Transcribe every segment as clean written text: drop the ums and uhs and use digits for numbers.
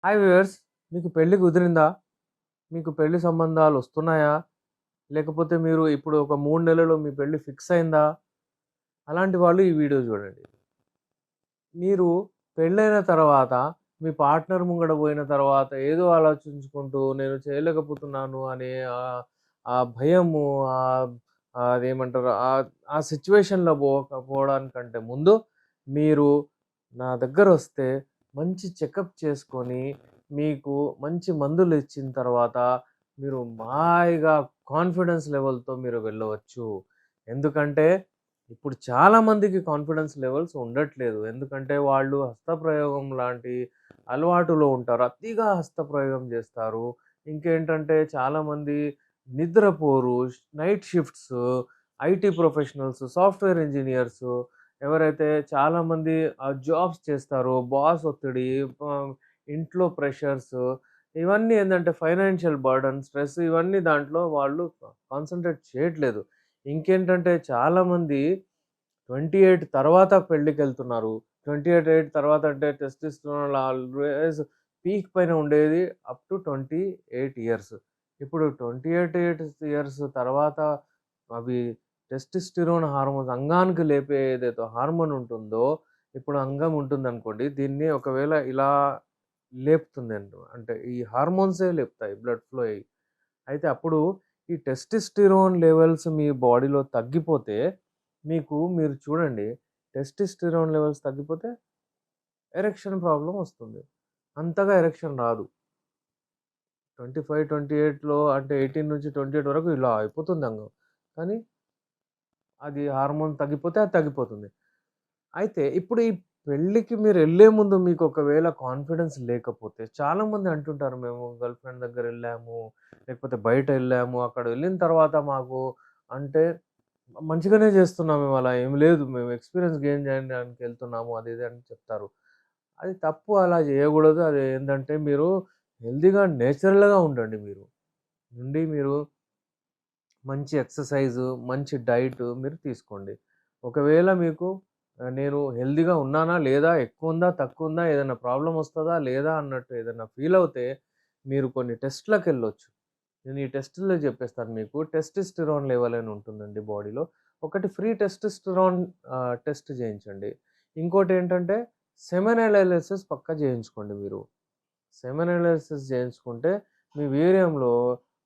Hi viewers, మీకు పెళ్లి కుదిరిందా? మీకు పెళ్లి సంబంధాలొస్తున్నాయా? లేకపోతే మీరు ఇప్పుడు ఒక 3 నెలల్లో మీ పెళ్లి ఫిక్స్ అయిందా? అలాంటి వాళ్ళు ఈ వీడియో చూడండి. మీరు పెళ్ళైన తర్వాత మీ పార్ట్నర్ ముంగడ పోయిన తర్వాత ఏదో ఆలోచించుకుంటూ నేను చేయలేకపోతున్నాను అనే ఆ భయము, ఆహ్, అదేమంటారు, ఆ సిట్యుయేషన్‌లో పోవడానికంటే ముందు మీరు నా దగ్గరొస్తే మంచి చెకప్ చేసుకొని, మీకు మంచి మందులిచ్చిన తర్వాత మీరు హాయిగా కాన్ఫిడెన్స్ లెవెల్‌తో మీరు వెళ్ళవచ్చు. ఎందుకంటే ఇప్పుడు చాలా మందికి కాన్ఫిడెన్స్ లెవెల్స్ ఉండట్లేదు. ఎందుకంటే వాళ్ళు హస్తప్రయోగం లాంటి అలవాటులో ఉంటారు. అతిగా హస్తప్రయోగం జేస్తారు. ఇంకేంటంటే చాలామంది నిద్రపోరు. Night shifts, IT professionals, software engineers, ఎవరైతే చాలామంది జాబ్స్ చేస్తారో, బాస్ ఒత్తిడి, ఇంట్లో ప్రెషర్స్, ఇవన్నీ ఏందంటే ఫైనాన్షియల్ బర్డెన్, స్ట్రెస్, ఇవన్నీ దాంట్లో వాళ్ళు కాన్సంట్రేట్ చేయట్లేదు. ఇంకేంటంటే చాలామంది 28 తర్వాత పెళ్ళికెళ్తున్నారు. 28 తర్వాత అంటే టెస్టోస్టెరాన్ ఆల్వేస్ పీక్ పైన ఉండేది అప్ టు 28 ఇయర్స్. ఇప్పుడు 28 ఇయర్స్ తర్వాత అవి టెస్టోస్టెరాన్ హార్మోన్స్, అంగానికి లేపే ఏదైతే హార్మోన్ ఉంటుందో, ఇప్పుడు అంగం ఉంటుందనుకోండి. దీన్ని ఒకవేళ ఇలా లేపుతుందండి. అంటే ఈ హార్మోన్సే లేపుతాయి బ్లడ్ ఫ్లో అయ్యి. అయితే అప్పుడు ఈ టెస్టోస్టెరాన్ లెవెల్స్ మీ బాడీలో తగ్గిపోతే, మీరు చూడండి, టెస్టోస్టెరాన్ లెవెల్స్ తగ్గిపోతే ఎరెక్షన్ ప్రాబ్లమ్ వస్తుంది. అంతగా ఎరెక్షన్ రాదు. 25, 28లో అంటే 18-28 వరకు ఇలా అయిపోతుంది అంగం. కానీ అది హార్మోన్ తగ్గిపోతే అది తగ్గిపోతుంది. అయితే ఇప్పుడు ఈ పెళ్ళికి మీరెళ్ళే ముందు మీకు ఒకవేళ కాన్ఫిడెన్స్ లేకపోతే, చాలామంది అంటుంటారు, మేము గర్ల్ ఫ్రెండ్ దగ్గరెళ్ళాము, లేకపోతే బయటెళ్ళాము. అక్కడ వెళ్ళిన తర్వాత మాకు అంటే మంచిగానే చేస్తున్నాం మేము, అలా ఏమి లేదు. మేము ఎక్స్‌పీరియన్స్ గెయిన్ చేయడానికి ఎళ్తున్నాము అది ఇది అని చెప్తారు. అది తప్పు, అలా చేయకూడదు. అది ఏందంటే మీరు హెల్తీగా, నేచురల్‌గా ఉండండి మీరు. మీరు మంచి ఎక్సర్‌సైజు, మంచి డైట్ మీరు తీసుకోండి. ఒకవేళ మీకు నేను హెల్తీగా ఉన్నానా? లేదా? ఎక్కువుందా? తక్కువుందా? ఏదైనా ప్రాబ్లమ్ వస్తదా? లేదా? అన్నట్టు ఏదైనా ఫీల్ అవుతే మీరు కొన్ని టెస్ట్‌లకెళ్ళొచ్చు. నేను ఈ టెస్టుల్లో చెప్పేస్తాను మీకు. టెస్టోస్టెరాన్ లెవెల్ అని ఉంటుందండి బాడీలో. ఒకటి ఫ్రీ టెస్టోస్టెరాన్ టెస్ట్ చేయించండి. ఇంకోటేంటంటే సెమెన్ అనాలిసిస్ పక్కా చేయించుకోండి మీరు. సెమెన్ అనాలిసిస్ చేయించుకుంటే మీ వీర్యంలో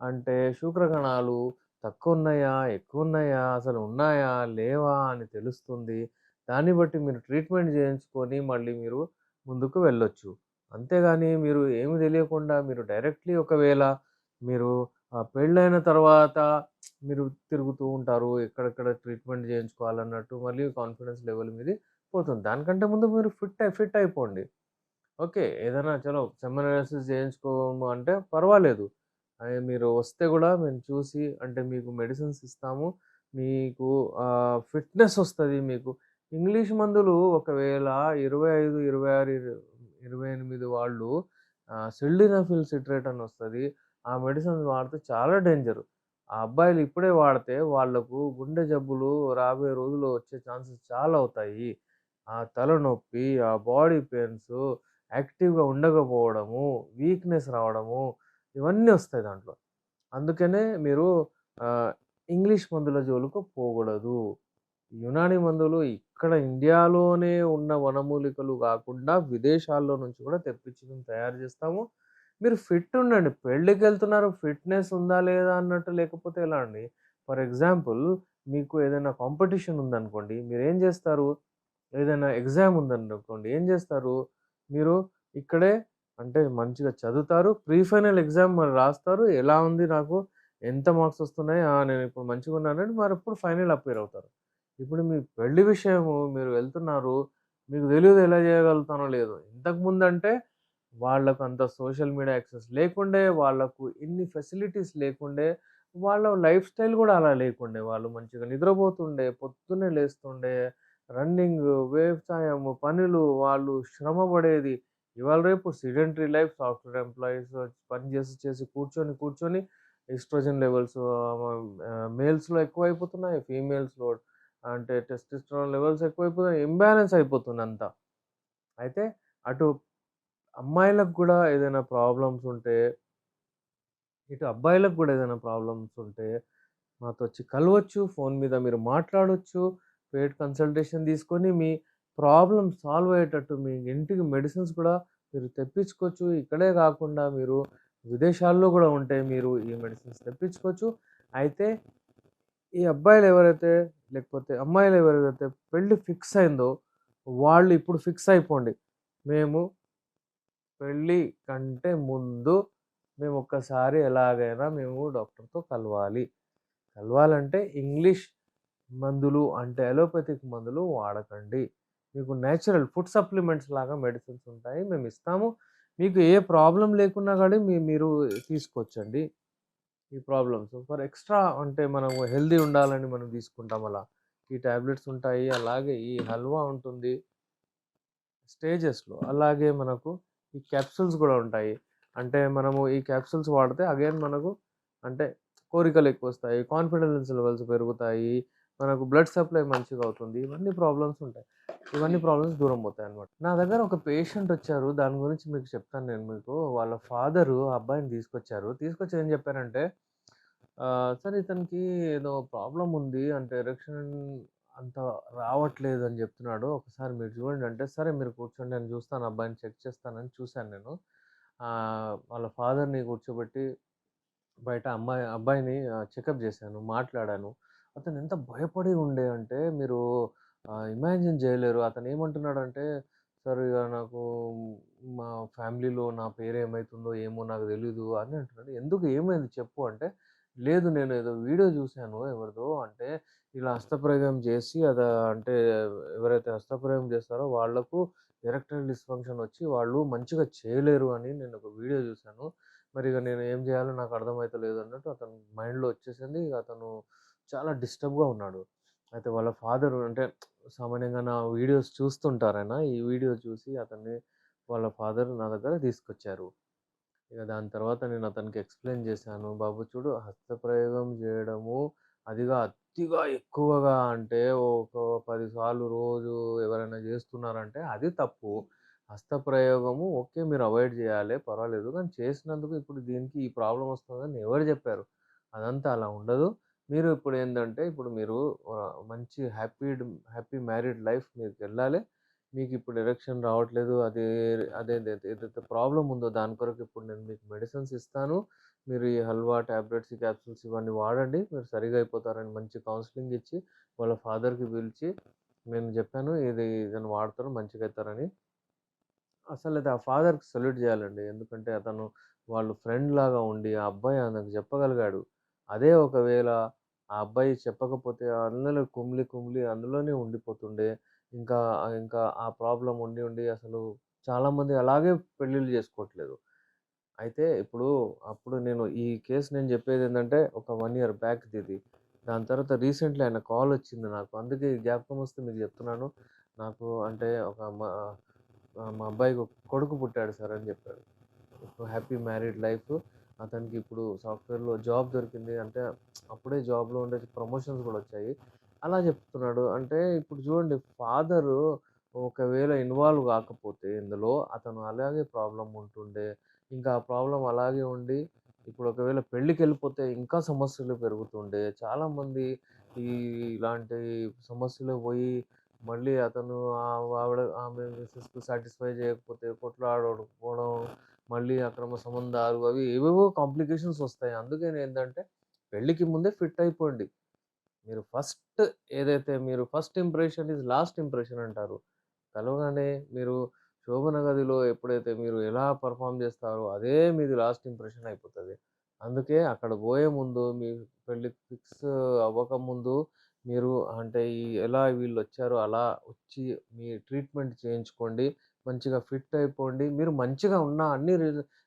అంటే శుక్రకణాలు తక్కువున్నాయా? ఎక్కువున్నాయా? అసలు ఉన్నాయా? లేవా? అని తెలుస్తుంది. దాన్ని బట్టి మీరు ట్రీట్మెంట్ చేయించుకొని మళ్ళీ మీరు ముందుకు వెళ్ళొచ్చు. అంతేగాని మీరు ఏమి తెలియకుండా మీరు డైరెక్ట్‌లీ ఒకవేళ మీరు పెళ్ళైన తర్వాత మీరు తిరుగుతూ ఉంటారు. ఎక్కడెక్కడ ట్రీట్మెంట్ చేయించుకోవాలన్నట్టు మళ్ళీ కాన్ఫిడెన్స్ లెవెల్ మీది పోతుంది. దానికంటే ముందు మీరు ఫిట్ అయిపోండి. ఓకే. ఏదైనా చలో సెమన్ అనాలిసిస్ చేయించుకోము అంటే పర్వాలేదు. మీరు వస్తే గూడా మేము చూసి అంటే మీకు మెడిసిన్స్ ఇస్తాము. మీకు ఫిట్‌నెస్ ఒస్తది మీకు. ఇంగ్లీష్ మందులు ఒకవేళ 25, 26, 28 వాళ్ళు సిల్డీనఫిల్ సిట్రేట్ అని ఒస్తది. ఆ మెడిసిన్స్ వాడితే చాలా డేంజరు. ఆ అబ్బాయిలు ఇప్పుడే వాడితే వాళ్ళకు గుండె జబ్బులు రాబోయే రోజుల్లో వచ్చే ఛాన్సెస్ చాలా అవుతాయి. ఆ తలనొప్పి, ఆ బాడీ పెయిన్స్, యాక్టివ్‌గా ఉండకపోవడము, వీక్‌నెస్ రావడము, ఇవన్నీ ఒస్తాయి దాంట్లో. అందుకనే మీరు ఆహ్, ఇంగ్లీష్ మందుల జోలికి పోకూడదు. యునాని మందులు ఇక్కడ ఇండియాలోనే ఉన్న వనమూలికలు గాకుండా విదేశాల్లో నుంచి కూడా తెప్పించి మేము తయారు జేస్తాము. మీరు ఫిట్ ఉండండి. పెళ్ళికెళ్తున్నారు, ఫిట్‌నెస్ ఉందా లేదా అన్నట్టు లేకపోతే ఎలా అండి? ఫర్ ఎగ్జాంపుల్, మీకు ఏదైనా కాంపిటీషన్ ఉందనుకోండి, మీరేం జేస్తారు? ఏదైనా ఎగ్జామ్ ఉందనుకోండి, ఏం జేస్తారు? మీరు ఇక్కడే అంటే మంచిగా చదువుతారు. ప్రీ ఫైనల్ ఎగ్జామ్ మరి రాస్తారు. ఎలా ఉంది నాకు? ఎంత మార్క్స్ వస్తున్నాయి? నేనిప్పుడు మంచిగున్నానని మరప్పుడు ఫైనల్ అపియర్ అవుతారు. ఇప్పుడు మీ పెళ్లి విషయము మీరు వెళ్తున్నారు. మీకు తెలీదు ఎలా చేయగలుగుతానో లేదో. ఇంతకుముందంటే వాళ్ళకు అంత సోషల్ మీడియా యాక్సెస్ లేకుండే, వాళ్ళకు ఇన్ని ఫెసిలిటీస్ లేకుండే, వాళ్ళ లైఫ్ స్టైల్ గూడా అలా లేకుండే. వాళ్ళు మంచిగా నిద్రపోతుండే, పొద్దున్నే లేస్తుండే, రన్నింగు, వ్యవసాయము, పనులు, వాళ్ళు శ్రమ పడేది. ఇవాళ రేపు సిడెంటరీ లైఫ్, సాఫ్ట్‌వేర్ ఎంప్లాయీస్ పని చేసి కూర్చొని ఈస్ట్రోజన్ లెవెల్స్ మేల్స్‌లో ఎక్కువైపోతున్నాయి. ఫీమేల్స్‌లో అంటే టెస్టోస్టెరాన్ లెవెల్స్ ఎక్కువైపోతున్నాయి. ఇంబాలెన్స్ అయిపోతుందంతా. అయితే అటు అమ్మాయిలకు కూడా ఏదైనా ప్రాబ్లమ్స్ ఉంటే, ఇటు అబ్బాయిలకు కూడా ఏదైనా ప్రాబ్లమ్స్ ఉంటే మాతోచ్చి కలవచ్చు. ఫోన్ మీద మీరు మాట్లాడొచ్చు. పెయిడ్ కన్సల్టేషన్ తీసుకొని మీ ప్రాబ్లమ్ సాల్వ్ అయ్యేటట్టు మీ ఇంటికి మెడిసిన్స్ కూడా మీరు తెప్పించుకోవచ్చు. ఇక్కడే కాకుండా మీరు విదేశాల్లో కూడా ఉంటే మీరు ఈ మెడిసిన్స్ తెప్పించుకోవచ్చు. అయితే ఈ అబ్బాయిలు ఎవరైతే లేకపోతే అమ్మాయిలు ఎవరైతే పెళ్లి ఫిక్స్ అయిందో వాళ్ళు ఇప్పుడు ఫిక్స్ అయిపోండి. మేము పెళ్లి కంటే ముందు మేము ఒక్కసారి ఎలాగైనా మేము డాక్టర్‌తో కలవాలి. కలవాలంటే ఇంగ్లీష్ మందులు అంటే అలోపతిక్ మందులు వాడకండి. మీకు నేచురల్ ఫుడ్ సప్లిమెంట్స్ లాగా మెడిసిన్స్ ఉంటాయి. మేమిస్తాము. మీకు ఏ ప్రాబ్లమ్ లేకున్నా గాని మీరు తీసుకోవచ్చండి. ఈ ప్రాబ్లమ్స్. ఫర్ ఎక్స్‌ట్రా అంటే మనము హెల్తీ ఉండాలని మనం తీసుకుంటాం అలా. ఈ టాబ్లెట్స్ ఉంటాయి. అలాగే ఈ హల్వా ఉంటుంది స్టేజెస్‌లో. అలాగే మనకు ఈ క్యాప్సూల్స్ గూడా ఉంటాయి. అంటే మనము ఈ క్యాప్సూల్స్ వాడితే అగైన్ మనకు అంటే కోరికలెక్కువొస్తాయి. కాన్ఫిడెన్స్ లెవెల్స్ పెరుగుతాయి. మనకు బ్లడ్ సప్లై మంచిగా అవుతుంది. ఇవన్నీ ప్రాబ్లమ్స్ ఉంటాయి. ఇవన్నీ ప్రాబ్లమ్స్ దూరం పోతాయన్నమాట. నా దగ్గర ఒక పేషెంట్ వచ్చారు. దాని గురించి మీకు చెప్తాను నేను మీకు. వాళ్ళ ఫాదరు ఆ అబ్బాయిని తీసుకొచ్చారు. తీసుకొచ్చి ఏం చెప్పారంటే సార్ ఇతనికి ఏదో ప్రాబ్లమ్ ఉంది. అంటే ఎరెక్షన్ అంత రావట్లేదు అని చెప్తున్నాడు. ఒకసారి మీరు చూడండి అంటే, సరే మీరు కూర్చోండి నేను చూస్తాను అబ్బాయిని చెక్ చేస్తానని చూసాను నేను. వాళ్ళ ఫాదర్‌ని కూర్చోబెట్టి బయట అబ్బాయిని చెకప్ చేశాను. మాట్లాడాను. అతను ఎంత భయపడి ఉండే అంటే మీరు ఇమాజిన్ చేయలేరు. అతను ఏమంటున్నాడంటే, "సార్ ఇగ నాకు మా ఫ్యామిలీలో నా పేరేమైతుందో ఏమో నాకు తెలీదు" అని అంటున్నాడు. "ఎందుకు ఏమైంది చెప్పు" అంటే, "లేదు నేను ఏదో వీడియో చూసాను ఎవరిదో అంటే ఇలా హస్తప్రయోగం చేసి అంటే ఎవరైతే హస్తప్రయోగం చేస్తారో వాళ్ళకు ఎరెక్టైల్ డిస్‌ఫంక్షన్ వచ్చి వాళ్ళు మంచిగా చేయలేరు అని నేను ఒక వీడియో చూసాను. మరి ఇగ నేను ఏం జేయాలో నాకు అర్థమైతలేదు" అన్నట్టు అతను మైండ్‌లో వచ్చేసింది. ఇగ అతను చాలా డిస్టర్బ్‌గా ఉన్నాడు. అయితే వాళ్ళ ఫాదరు అంటే సామాన్యంగా నా వీడియోస్ చూస్తుంటారాయన. ఈ వీడియో చూసి అతన్ని వాళ్ళ ఫాదర్ నా దగ్గర తీసుకొచ్చారు. ఇక దాని తర్వాత నేను అతనికి ఎక్స్‌ప్లెయిన్ చేశాను. బాబు చూడు హస్తప్రయోగం జేయడము అతిగా ఎక్కువగా అంటే ఒక 10 సార్లు రోజు ఎవరైనా జేస్తున్నారంటే అది తప్పు. హస్తప్రయోగము ఓకే. మీరు అవాయిడ్ జేయాలే పర్వాలేదు. కానీ చేసినందుకు ఇప్పుడు దీనికి ఈ ప్రాబ్లమ్ వస్తుందని ఎవరు జెప్పారు? అదంతా అలా ఉండదు. మీరు ఇప్పుడేందంటే ఇప్పుడు మీరు మంచి హ్యాపీ మ్యారీడ్ లైఫ్ మీకెళ్ళాలి. మీకిప్పుడు ఎరెక్షన్ రావట్లేదు. ఏదైతే ప్రాబ్లమ్ ఉందో దాని కొరకు ఇప్పుడు నేను మీకు మెడిసిన్స్ ఇస్తాను. మీరు ఈ హల్వా, టాబ్లెట్స్, ఈ క్యాప్సూల్స్ ఇవన్నీ వాడండి. మీరు సరిగ్గా అయిపోతారని మంచి కౌన్సెలింగ్ ఇచ్చి, వాళ్ళ ఫాదర్‌కి పిలిచి నేను జెప్పాను. ఇదని వాడతారు మంచిగయితారని. అసలైతే ఆ ఫాదర్‌కి సెల్యూట్ జేయాలండి. ఎందుకంటే అతను వాళ్ళు ఫ్రెండ్‌లాగా ఉండి ఆ అబ్బాయి ఆయనకు చెప్పగలిగాడు. అదే ఒకవేళ ఆ అబ్బాయి చెప్పకపోతే అందులో కుమిలి అందులోనే ఉండిపోతుండే. ఇంకా ఇంకా ఆ ప్రాబ్లమ్ ఉండి అసలు చాలామంది అలాగే పెళ్ళిళ్ళు జేసుకోవట్లేదు. అయితే అప్పుడు ఈ కేస్ నేను జెప్పేదేంటంటే ఒక 1 ఇయర్ బ్యాక్‌దిది. దాని తర్వాత రీసెంట్‌లీ ఆయన కాలొచ్చింది నాకు. అందుకే ఈ జ్ఞాపకం వస్తే మీకు జెప్తున్నాను. నాకు అంటే మా అబ్బాయికి ఒక కొడుకు పుట్టాడు సార్ అని చెప్పాడు. ఇప్పుడు హ్యాపీ మ్యారీడ్ లైఫ్. అతనికి ఇప్పుడు సాఫ్ట్‌వేర్‌లో జాబ్ దొరికింది. అంటే అప్పుడే జాబ్‌లో ఉండే ప్రమోషన్స్ గూడా వచ్చాయి. అలా చెప్తున్నాడు. అంటే ఇప్పుడు చూడండి ఫాదరు ఒకవేళ ఇన్వాల్వ్ కాకపోతే ఇందులో అతను అలాగే ప్రాబ్లమ్ ఉంటుండే. ఇంకా ఆ ప్రాబ్లమ్ అలాగే ఉండి ఇప్పుడు ఒకవేళ పెళ్ళికెళ్ళిపోతే ఇంకా సమస్యలు పెరుగుతుండే. చాలామంది ఈ ఇలాంటి సమస్యలకు పోయి మళ్ళీ అతను ఆమె మిసెస్‌కు సాటిస్ఫై చేయకపోతే కొట్లాడుకోవడం, మళ్ళీ అక్రమ సంబంధాలు అవి ఏవేవో కాంప్లికేషన్స్ వస్తాయి. అందుకనేందంటే పెళ్ళికి ముందే ఫిట్ అయిపోండి. మీరు first impression is lost impression అంటారు. కలవగానే మీరు శోభన గదిలో ఎప్పుడైతే మీరు ఎలా పెర్ఫార్మ్ చేస్తారో అదే మీది లాస్ట్ ఇంప్రెషన్ అయిపోతది. అందుకే అక్కడ బోయే ముందు మీ పెళ్లి ఫిక్స్ అవ్వకముందు మీరు అంటే ఎలా వీళ్ళొచ్చారో అలా వచ్చి మీ ట్రీట్మెంట్ చేయించుకోండి. మంచిగా ఫిట్ అయిపోండి. మీరు మంచిగా ఉన్న అన్ని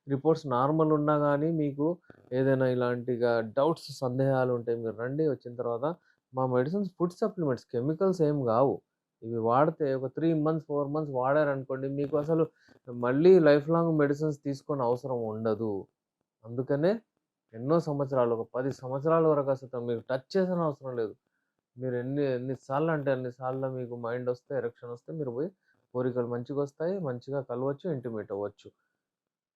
రిపోర్ట్స్ నార్మల్ ఉన్నా గానీ మీకు ఏదైనా ఇలాంటిగా డౌట్స్, సందేహాలుంటే మీరు రండి. వచ్చిన తర్వాత మా మెడిసిన్స్ ఫుడ్ సప్లిమెంట్స్ కెమికల్స్ ఏమి గావు. ఇవి వాడితే ఒక 3 మంత్స్, 4 మంత్స్ వాడారనుకోండి మీకు అసలు మళ్ళీ లైఫ్ లాంగ్ మెడిసిన్స్ తీసుకోని అవసరం ఉండదు. అందుకనే ఎన్నో సంవత్సరాలు ఒక 10 సంవత్సరాల వరకు అసలు మీరు టచ్ చేసిన అవసరం లేదు. మీరు ఎన్ని ఎన్ని సార్లు అంటే అన్ని సార్లు మీకు మైండొస్తే, ఎరెక్షన్ వస్తే మీరు పోయి కోరికలు మంచిగొస్తాయి. మంచిగా కలవచ్చు, ఇంటిమేట్ అవ్వచ్చు.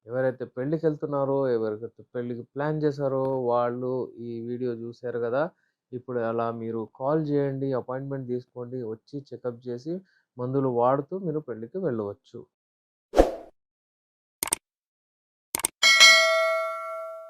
ఎవరైతే పెళ్ళికెళ్తున్నారో, ఎవరికైతే పెళ్ళికి ప్లాన్ చేశారో వాళ్ళు ఈ వీడియో చూసారు గదా! ఇప్పుడు అలా మీరు కాల్ చేయండి, అపాయింట్‌మెంట్ తీసుకోండి. వచ్చి చెకప్ చేసి మందులు వాడుతూ మీరు పెళ్ళికి వెళ్ళవచ్చు.